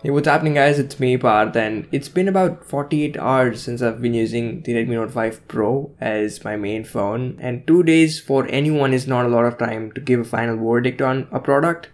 Hey, what's happening guys, it's me Parth, and it's been about 48 hours since I've been using the Redmi Note 5 Pro as my main phone, and 2 days for anyone is not a lot of time to give a final verdict on a product,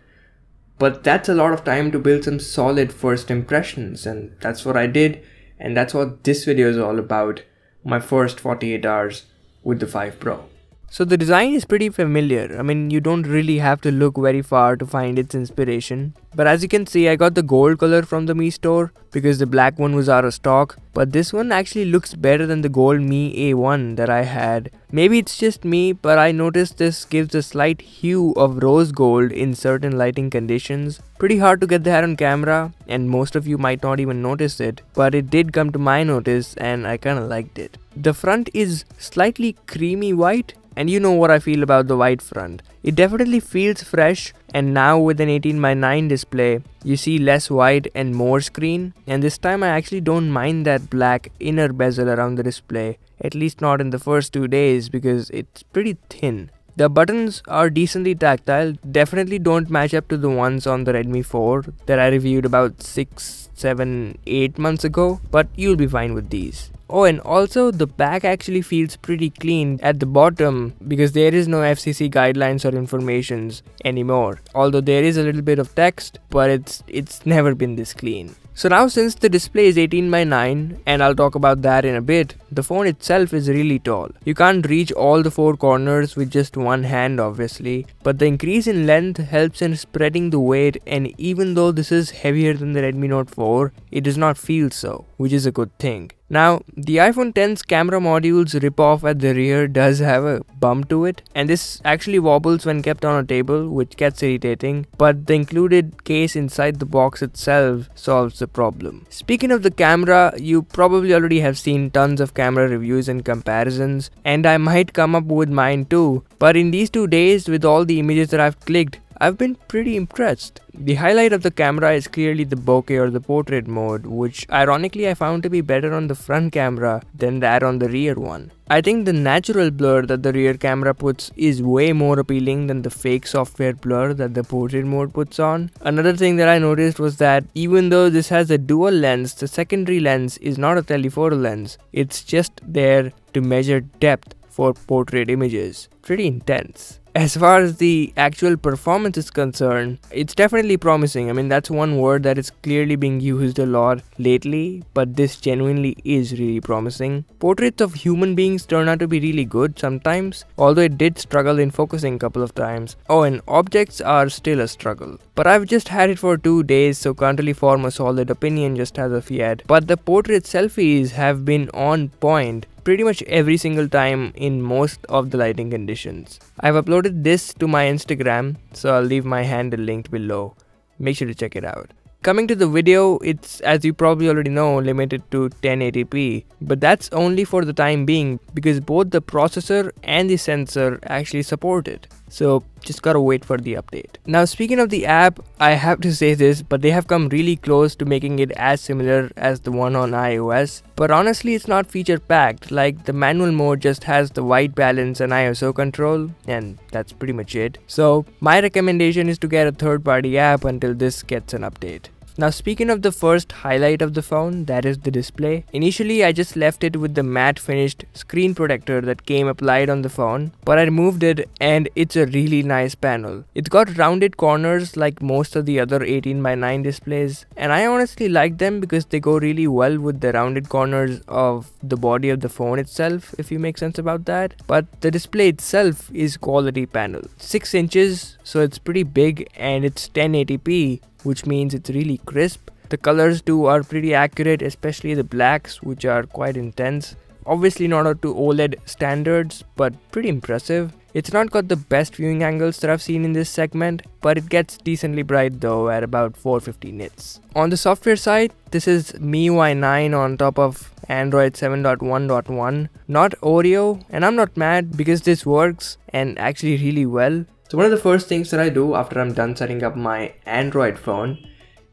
but that's a lot of time to build some solid first impressions, and that's what I did, and that's what this video is all about, my first 48 hours with the 5 Pro. So the design is pretty familiar. I mean, you don't really have to look very far to find its inspiration. But as you can see, I got the gold color from the Mi store because the black one was out of stock. But this one actually looks better than the gold Mi A1 that I had. Maybe it's just me, but I noticed this gives a slight hue of rose gold in certain lighting conditions. Pretty hard to get that on camera, and most of you might not even notice it. But it did come to my notice and I kinda liked it. The front is slightly creamy white. And you know what I feel about the white front. It definitely feels fresh, and now with an 18:9 display, you see less white and more screen, and this time I actually don't mind that black inner bezel around the display, at least not in the first 2 days because it's pretty thin. The buttons are decently tactile, definitely don't match up to the ones on the Redmi 4 that I reviewed about 6, 7, 8 months ago, but you'll be fine with these. Oh, and also the back actually feels pretty clean at the bottom because there is no FCC guidelines or informations anymore. Although there is a little bit of text, but it's never been this clean. So now since the display is 18:9, and I'll talk about that in a bit, the phone itself is really tall. You can't reach all the 4 corners with just one hand obviously, but the increase in length helps in spreading the weight, and even though this is heavier than the Redmi Note 4, it does not feel so, which is a good thing. Now, the iPhone X's camera module's rip-off at the rear does have a bump to it, and this actually wobbles when kept on a table, which gets irritating, but the included case inside the box itself solves the problem. Speaking of the camera, you probably already have seen tons of camera reviews and comparisons, and I might come up with mine too, but in these 2 days with all the images that I've clicked, I've been pretty impressed. The highlight of the camera is clearly the bokeh or the portrait mode, which ironically I found to be better on the front camera than that on the rear one. I think the natural blur that the rear camera puts is way more appealing than the fake software blur that the portrait mode puts on. Another thing that I noticed was that even though this has a dual lens, the secondary lens is not a telephoto lens. It's just there to measure depth for portrait images. Pretty intense. As far as the actual performance is concerned, it's definitely promising. I mean, that's one word that is clearly being used a lot lately, but this genuinely is really promising. Portraits of human beings turn out to be really good sometimes, although it did struggle in focusing a couple of times. Oh, and objects are still a struggle. But I've just had it for 2 days, so can't really form a solid opinion just as of yet. But the portrait selfies have been on point pretty much every single time in most of the lighting conditions. I've uploaded this to my Instagram, so I'll leave my handle linked below. Make sure to check it out. Coming to the video, it's, as you probably already know, limited to 1080p, but that's only for the time being because both the processor and the sensor actually support it. So just gotta wait for the update. Now speaking of the app, I have to say this, but they have come really close to making it as similar as the one on iOS. But honestly, it's not feature packed. Like the manual mode just has the white balance and ISO control, and that's pretty much it. So my recommendation is to get a third-party app until this gets an update. Now speaking of the first highlight of the phone, that is the display. Initially I just left it with the matte finished screen protector that came applied on the phone, but I removed it and it's a really nice panel. It's got rounded corners like most of the other 18:9 displays, and I honestly like them because they go really well with the rounded corners of the body of the phone itself, if you make sense about that. But the display itself is quality panel. 6 inches, so it's pretty big, and it's 1080p. Which means it's really crisp. The colors too are pretty accurate, especially the blacks, which are quite intense. Obviously not up to OLED standards, but pretty impressive. It's not got the best viewing angles that I've seen in this segment, but it gets decently bright though at about 450 nits. On the software side, this is MIUI 9 on top of Android 7.1.1, not Oreo, and I'm not mad because this works and actually really well. So one of the first things that I do after I'm done setting up my Android phone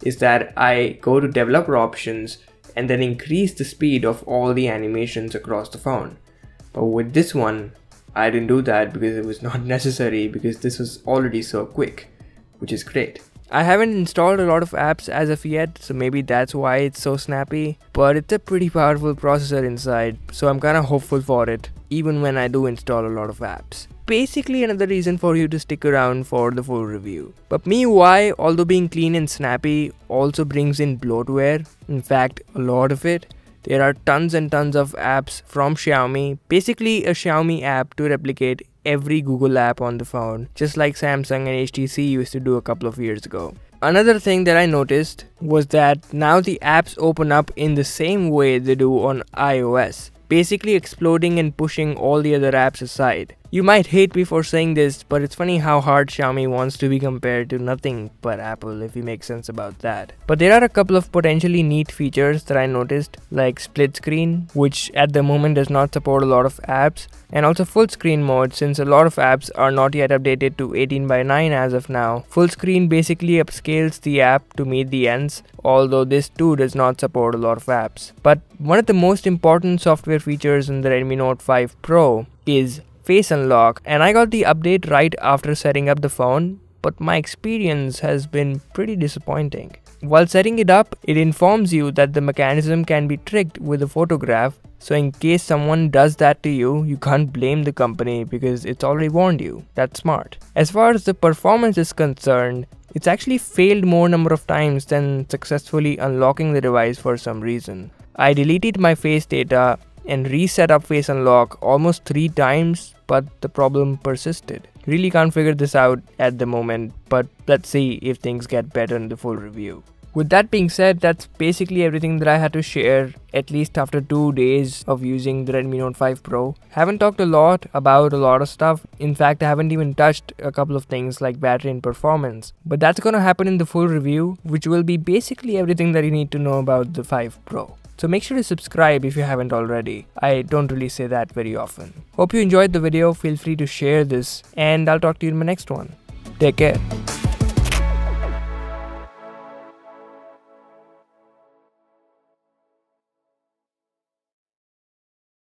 is that I go to developer options and then increase the speed of all the animations across the phone. But with this one, I didn't do that because it was not necessary because this was already so quick, which is great. I haven't installed a lot of apps as of yet, so maybe that's why it's so snappy, but it's a pretty powerful processor inside, so I'm kinda hopeful for it, even when I do install a lot of apps. Basically another reason for you to stick around for the full review. But MIUI, although being clean and snappy, also brings in bloatware, in fact a lot of it. There are tons and tons of apps from Xiaomi, basically a Xiaomi app to replicate every Google app on the phone, just like Samsung and HTC used to do a couple of years ago. Another thing that I noticed was that now the apps open up in the same way they do on iOS, basically exploding and pushing all the other apps aside. You might hate me for saying this, but it's funny how hard Xiaomi wants to be compared to nothing but Apple, if you make sense about that. But there are a couple of potentially neat features that I noticed, like split screen, which at the moment does not support a lot of apps, and also full screen mode, since a lot of apps are not yet updated to 18:9 as of now. Full screen basically upscales the app to meet the ends, although this too does not support a lot of apps. But one of the most important software features in the Redmi Note 5 Pro is Face Unlock, and I got the update right after setting up the phone, but my experience has been pretty disappointing. While setting it up, it informs you that the mechanism can be tricked with a photograph, so in case someone does that to you, you can't blame the company because it's already warned you. That's smart. As far as the performance is concerned, it's actually failed more number of times than successfully unlocking the device for some reason. I deleted my face data and reset up Face Unlock almost 3 times, but the problem persisted. Really can't figure this out at the moment, but let's see if things get better in the full review. With that being said, that's basically everything that I had to share, at least after 2 days of using the Redmi Note 5 Pro. Haven't talked a lot about a lot of stuff. In fact, I haven't even touched a couple of things like battery and performance. But that's gonna happen in the full review, which will be basically everything that you need to know about the 5 Pro. So make sure to subscribe if you haven't already. I don't really say that very often. Hope you enjoyed the video. Feel free to share this, and I'll talk to you in my next one. Take care.